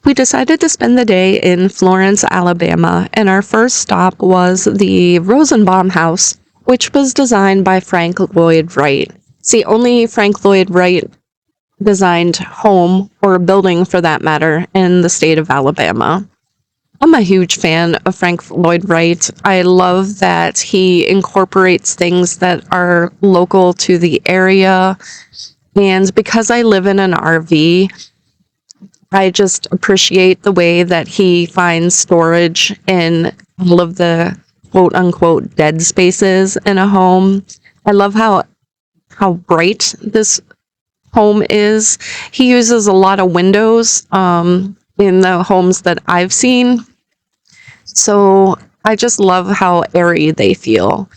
We decided to spend the day in Florence, Alabama, and our first stop was the Rosenbaum House, which was designed by Frank Lloyd Wright. See, only Frank Lloyd Wright designed home, or a building for that matter, in the state of Alabama. I'm a huge fan of Frank Lloyd Wright. I love that he incorporates things that are local to the area. And because I live in an RV, I just appreciate the way that he finds storage in all of the quote unquote dead spaces in a home. I love how bright this home is. He uses a lot of windows in the homes that I've seen. So I just love how airy they feel.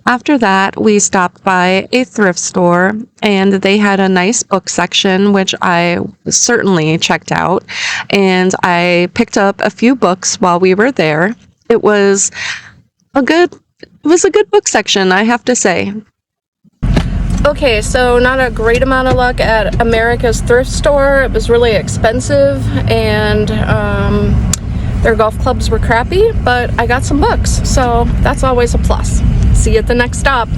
After that, we stopped by a thrift store and they had a nice book section, which I certainly checked out. And I picked up a few books while we were there. It was a good book section, I have to say. Okay, so not a great amount of luck at America's thrift store. It was really expensive and their golf clubs were crappy, but I got some books, so that's always a plus. See you at the next stop.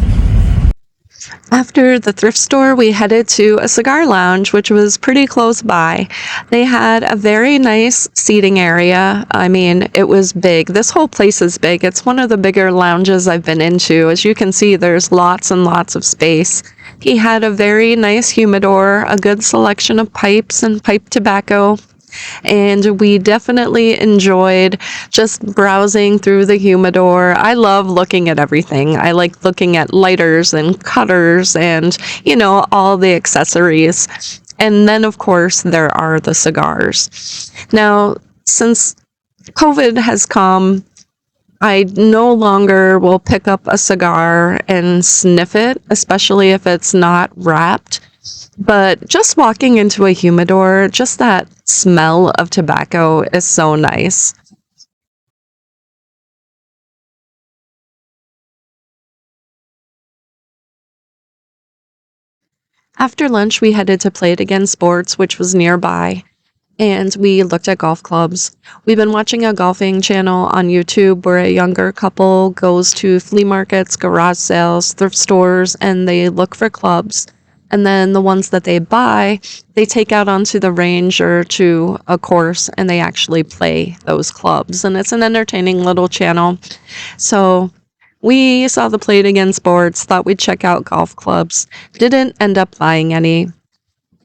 After the thrift store, we headed to a cigar lounge, which was pretty close by. They had a very nice seating area. I mean, it was big. This whole place is big. It's one of the bigger lounges I've been into. As you can see, there's lots and lots of space. He had a very nice humidor, a good selection of pipes and pipe tobacco. And we definitely enjoyed just browsing through the humidor. I love looking at everything. I like looking at lighters and cutters and, all the accessories. And then, of course, there are the cigars. Now, since COVID has come, I no longer will pick up a cigar and sniff it, especially if it's not wrapped. But just walking into a humidor, just that smell of tobacco is so nice. After lunch, we headed to Play It Again Sports, which was nearby, and we looked at golf clubs. We've been watching a golfing channel on YouTube where a younger couple goes to flea markets, garage sales, thrift stores, and they look for clubs. And then the ones that they buy, they take out onto the range or to a course and they actually play those clubs. And it's an entertaining little channel. So we saw the Play It Again Sports, thought we'd check out golf clubs, didn't end up buying any.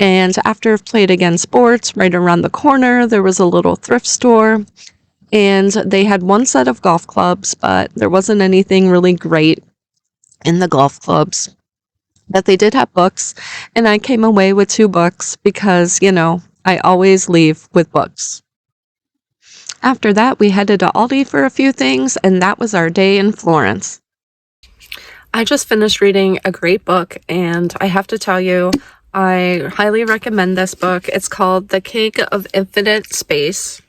And after Play It Again Sports, right around the corner, there was a little thrift store. And they had one set of golf clubs, but there wasn't anything really great in the golf clubs. But they did have books, and I came away with 2 books because, I always leave with books. After that, we headed to Aldi for a few things, and that was our day in Florence. I just finished reading a great book, and I have to tell you, I highly recommend this book. It's called The King of Infinite Space.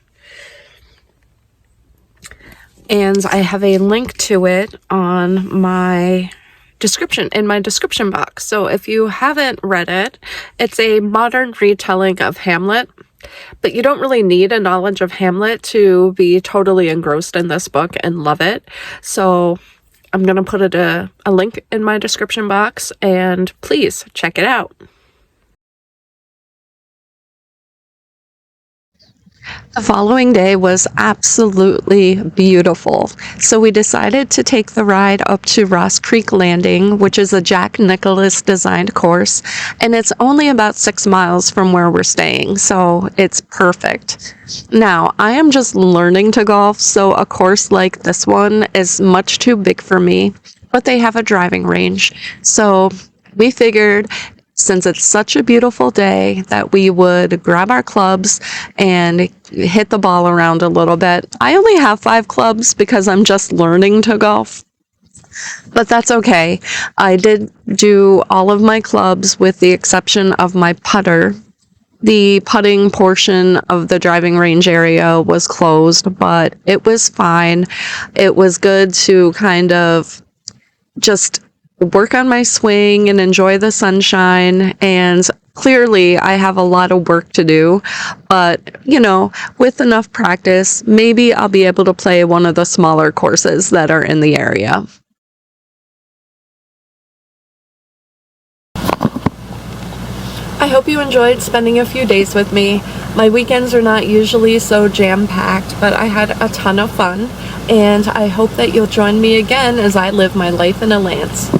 And I have a link to it on my description box. So if you haven't read it, it's a modern retelling of Hamlet, but you don't really need a knowledge of Hamlet to be totally engrossed in this book and love it. So I'm going to put a link in my description box, and please check it out. The following day was absolutely beautiful, so we decided to take the ride up to Ross Creek Landing, which is a Jack Nicklaus designed course, and it's only about 6 miles from where we're staying, so it's perfect. Now, I am just learning to golf, so a course like this one is much too big for me, but they have a driving range, so we figured since it's such a beautiful day that we would grab our clubs and hit the ball around a little bit. I only have 5 clubs because I'm just learning to golf, but that's okay. I did do all of my clubs with the exception of my putter. The putting portion of the driving range area was closed, but it was fine. It was good to kind of just work on my swing and enjoy the sunshine, and Clearly, I have a lot of work to do, but with enough practice, maybe I'll be able to play one of the smaller courses that are in the area. I hope you enjoyed spending a few days with me. My weekends are not usually so jam-packed, but I had a ton of fun, and I hope that you'll join me again as I live my life in a Lance.